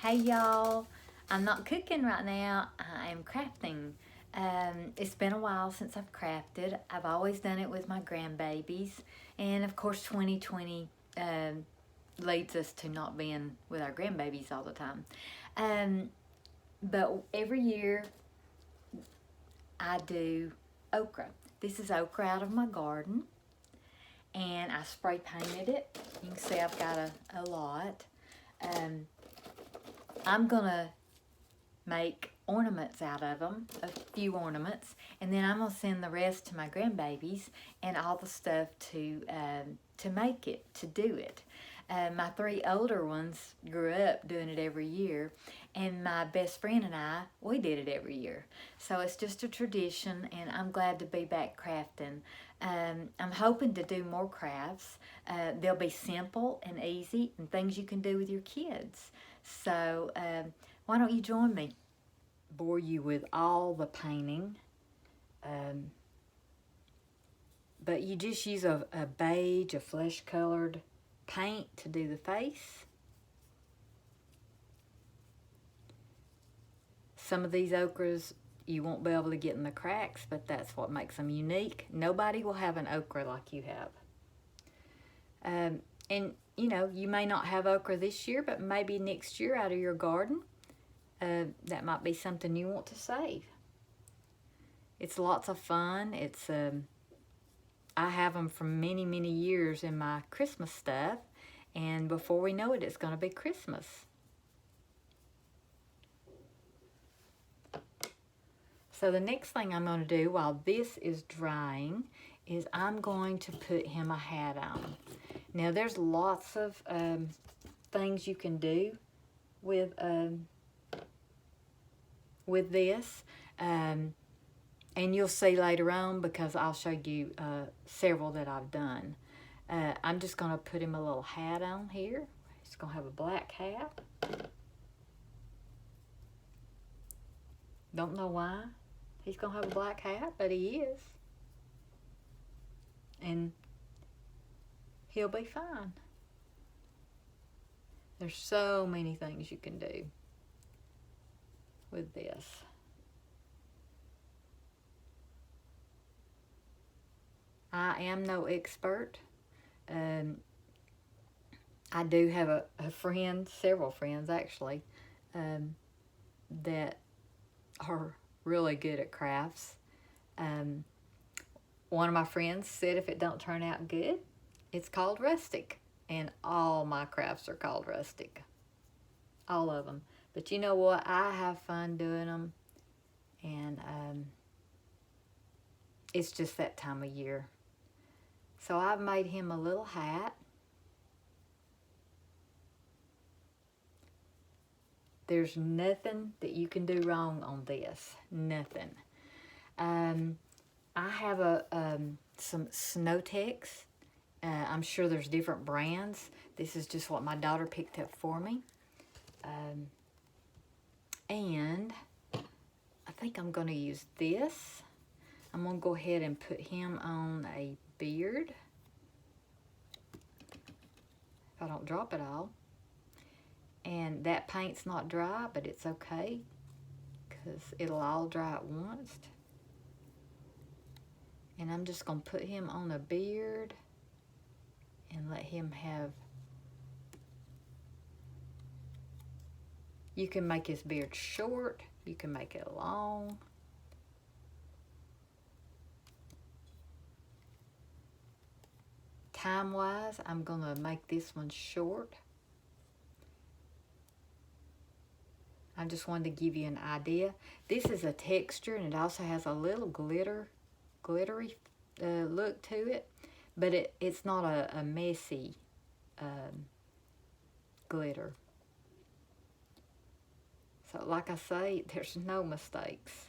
Hey y'all, I'm not cooking right now, I am crafting. It's been a while since I've crafted. I've always done it with my grandbabies, and of course 2020 leads us to not being with our grandbabies all the time. Um, but every year I do okra. This is okra out of my garden, and I spray painted it. You can see I've got a lot. Um, I'm gonna make ornaments out of them, a few ornaments, and then I'm gonna send the rest to my grandbabies and all the stuff to make it, to do it. My three older ones grew up doing it every year, and my best friend and I, we did it every year. So it's just a tradition, and I'm glad to be back crafting. I'm hoping to do more crafts. They'll be simple and easy and things you can do with your kids. So why don't you join me? Bore you with all the painting, um, but you just use a beige, a flesh colored paint to do the face. Some of these ochres you won't be able to get in the cracks, but that's what makes them unique. Nobody will have an okra like you have. And you know, you may not have okra this year, but maybe next year out of your garden, that might be something you want to save. It's lots of fun. It's I have them for many, many years in my Christmas stuff, and before we know it, it's going to be Christmas. So the next thing I'm going to do while this is drying is I'm going to put him a hat on. Now there's lots of things you can do with this. And you'll see later on because I'll show you several that I've done. I'm just going to put him a little hat on here. He's going to have a black hat. Don't know why he's going to have a black hat, but he is. And he'll be fine. There's so many things you can do with this. I am no expert. I do have a friend, several friends actually, that are really good at crafts. One of my friends said if it don't turn out good, it's called rustic. And all my crafts are called rustic. All of them. But you know what? I have fun doing them. And it's just that time of year. So I've made him a little hat. There's nothing that you can do wrong on this. Nothing. I have some Snowtex. I'm sure there's different brands. This is just what my daughter picked up for me. And I think I'm going to use this. I'm going to go ahead and put him on a beard. If I don't drop it all. And that paint's not dry, but it's okay because it'll all dry at once. And I'm just going to put him on a beard and let him have... You can make his beard short. You can make it long. Time-wise, I'm going to make this one short. I just wanted to give you an idea. This is a texture, and it also has a little glittery look to it, but it's not a messy glitter. So like I say, there's no mistakes.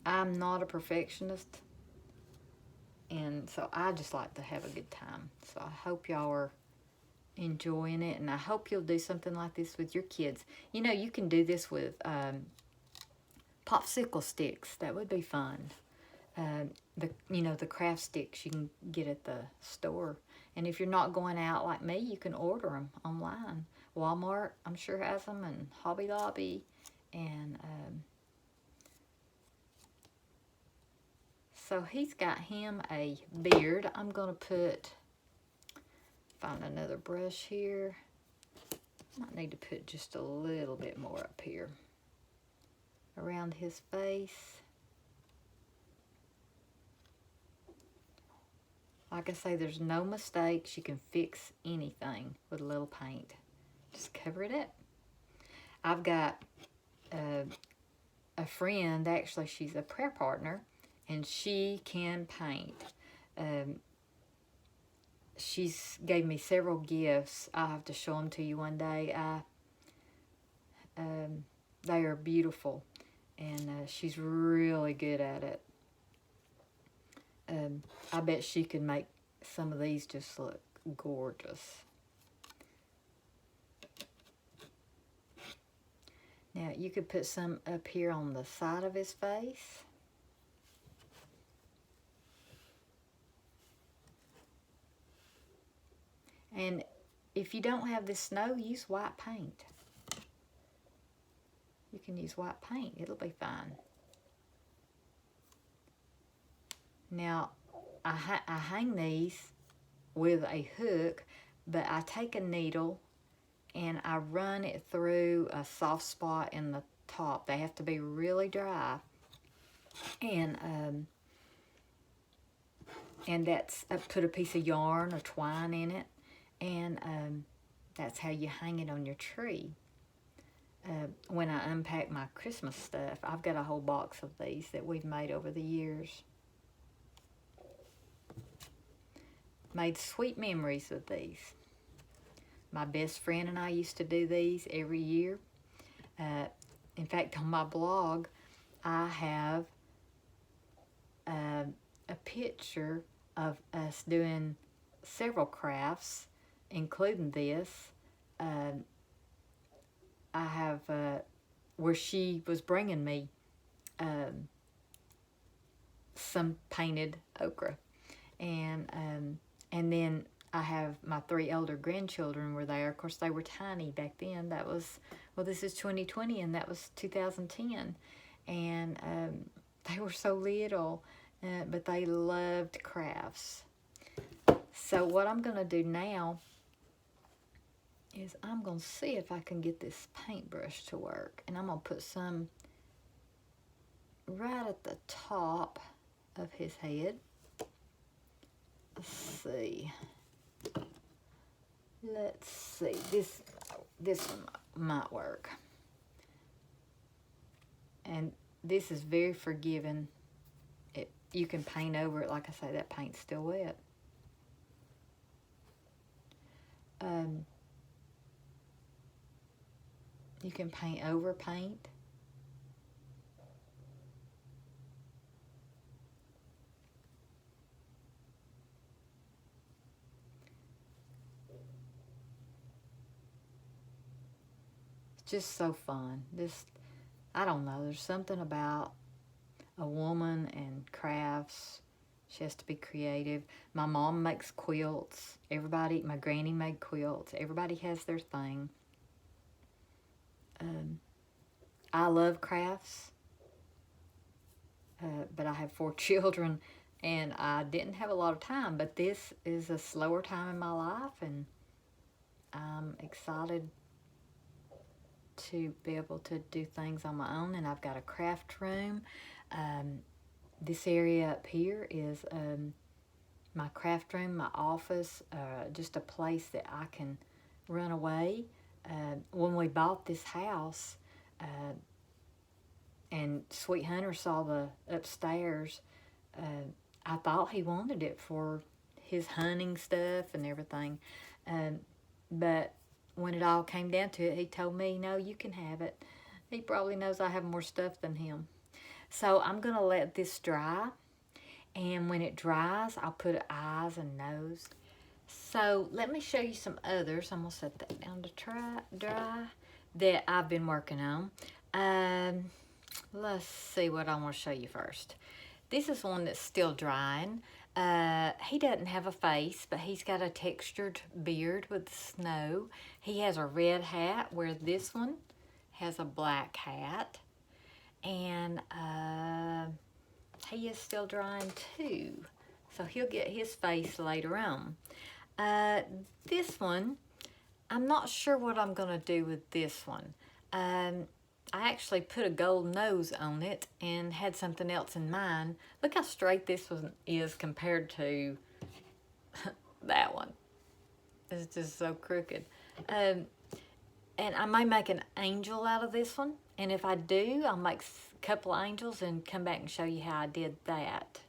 I'm not a perfectionist, and so I just like to have a good time. So I hope y'all are enjoying it, and I hope you'll do something like this with your kids. You know, you can do this with popsicle sticks. That would be fun. The craft sticks you can get at the store, And if you're not going out like me, you can order them online. Walmart, I'm sure, has them, and Hobby Lobby. And so he's got him a beard. I'm going to find another brush here. Might need to put just a little bit more up here around his face. Like I say, there's no mistakes. You can fix anything with a little paint. Just cover it up. I've got a friend, actually, she's a prayer partner, and she can paint. She's gave me several gifts. I'll have to show them to you one day. They are beautiful, and she's really good at it. I bet she could make some of these just look gorgeous. Now, you could put some up here on the side of his face. And if you don't have this snow, use white paint. You can use white paint. It'll be fine. Now, I hang these with a hook, but I take a needle and I run it through a soft spot in the top. They have to be really dry. And that's, I put a piece of yarn or twine in it, and that's how you hang it on your tree. When I unpack my Christmas stuff, I've got a whole box of these that we've made over the years. Made sweet memories with these. My best friend and I used to do these every year. In fact, on my blog, I have a picture of us doing several crafts, including this. I have where she was bringing me some painted okra, and then I have my 3 elder grandchildren were there. Of course, they were tiny back then. That was, well, this is 2020, and that was 2010, and they were so little, but they loved crafts. So what I'm going to do now is I'm going to see if I can get this paintbrush to work. And I'm going to put some right at the top of his head. Let's see. Let's see. This one might work. And this is very forgiving. You can paint over it. Like I say, that paint's still wet. You can paint over paint. It's just so fun. I don't know, there's something about a woman and crafts. She has to be creative. My mom makes quilts. Everybody, my granny made quilts. Everybody has their thing. I love crafts, but I have 4 children, and I didn't have a lot of time, but this is a slower time in my life, and I'm excited to be able to do things on my own. And I've got a craft room. This area up here is my craft room, my office, just a place that I can run away. When we bought this house, and Sweet Hunter saw the upstairs, I thought he wanted it for his hunting stuff and everything. But when it all came down to it, he told me, no, you can have it. He probably knows I have more stuff than him. So I'm going to let this dry. And when it dries, I'll put eyes and nose. So let me show you some others. I'm going to set that down to dry that I've been working on. Let's see what I want to show you first. This is one that's still drying. He doesn't have a face, but he's got a textured beard with snow. He has a red hat, where this one has a black hat. And he is still drying too, so he'll get his face later on. This one, I'm not sure what I'm going to do with this one. I actually put a gold nose on it and had something else in mind. Look how straight this one is compared to that one. It's just so crooked. And I may make an angel out of this one. And if I do, I'll make a couple of angels and come back and show you how I did that.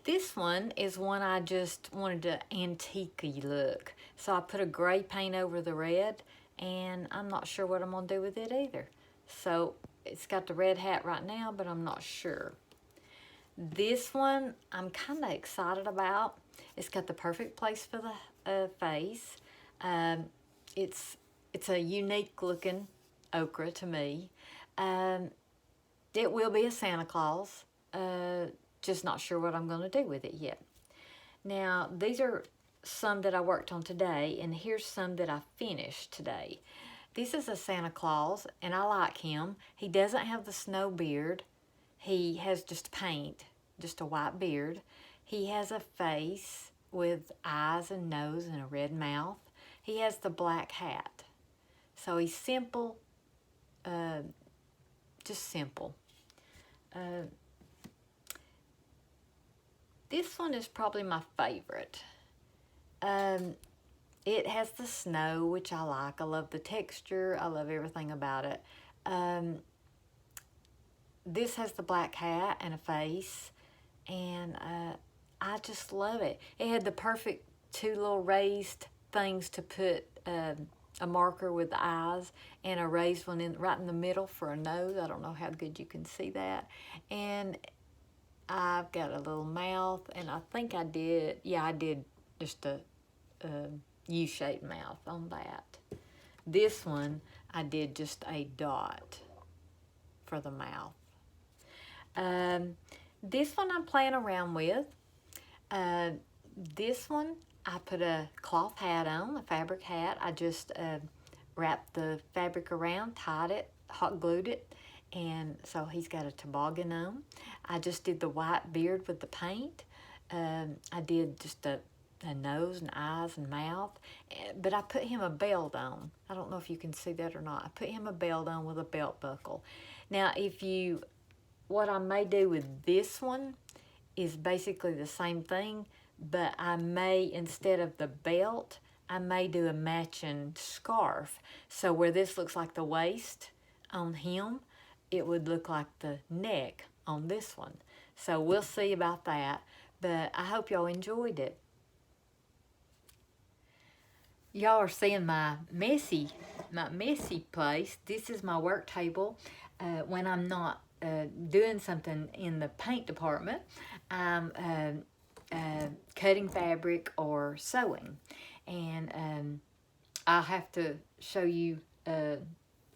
This one is one I just wanted an antique-y look. So I put a gray paint over the red, and I'm not sure what I'm going to do with it either. So it's got the red hat right now, but I'm not sure. This one I'm kind of excited about. It's got the perfect place for the face. It's a unique looking okra to me. It will be a Santa Claus. Just not sure what I'm going to do with it yet. Now, these are some that I worked on today, and here's some that I finished today. This is a Santa Claus, and I like him. He doesn't have the snow beard. He has just paint, just a white beard. He has a face with eyes and nose and a red mouth. He has the black hat. So he's simple, just simple. This one is probably my favorite. It has the snow, which I like. I love the texture. I love everything about it. This has the black hat and a face, and I just love it. It had the perfect two little raised things to put a marker with the eyes, and a raised one right in the middle for a nose. I don't know how good you can see that. And I've got a little mouth, and I think I did just a U-shaped mouth on that. This one, I did just a dot for the mouth. This one I'm playing around with. This one, I put a cloth hat on, a fabric hat. I just wrapped the fabric around, tied it, hot glued it, and so he's got a toboggan on. I just did the white beard with the paint. I did just a nose and eyes and mouth, but I put him a belt on. I don't know if you can see that or not. I put him a belt on with a belt buckle. Now, what I may do with this one is basically the same thing, but I may, instead of the belt, I may do a matching scarf. So where this looks like the waist on him, it would look like the neck on this one. So we'll see about that, but I hope y'all enjoyed it. Y'all are seeing my messy place. This is my work table. When I'm not doing something in the paint department, I'm cutting fabric or sewing. And I'll have to show you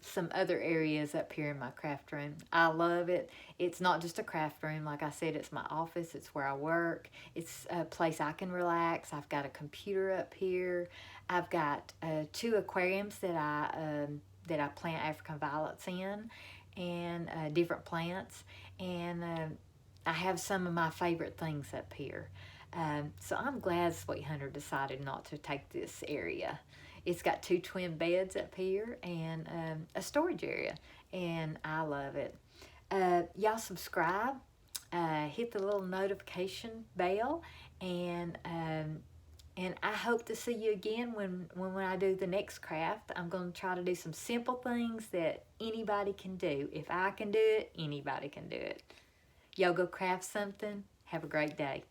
some other areas up here in my craft room. I love it. It's not just a craft room. Like I said, it's my office. It's where I work. It's a place I can relax. I've got a computer up here. I've got 2 aquariums that I plant African violets in, and different plants. And I have some of my favorite things up here. So I'm glad Sweet Hunter decided not to take this area. It's got 2 twin beds up here and a storage area, and I love it. Y'all subscribe, hit the little notification bell, and I hope to see you again when I do the next craft. I'm going to try to do some simple things that anybody can do. If I can do it, anybody can do it. Y'all go craft something. Have a great day.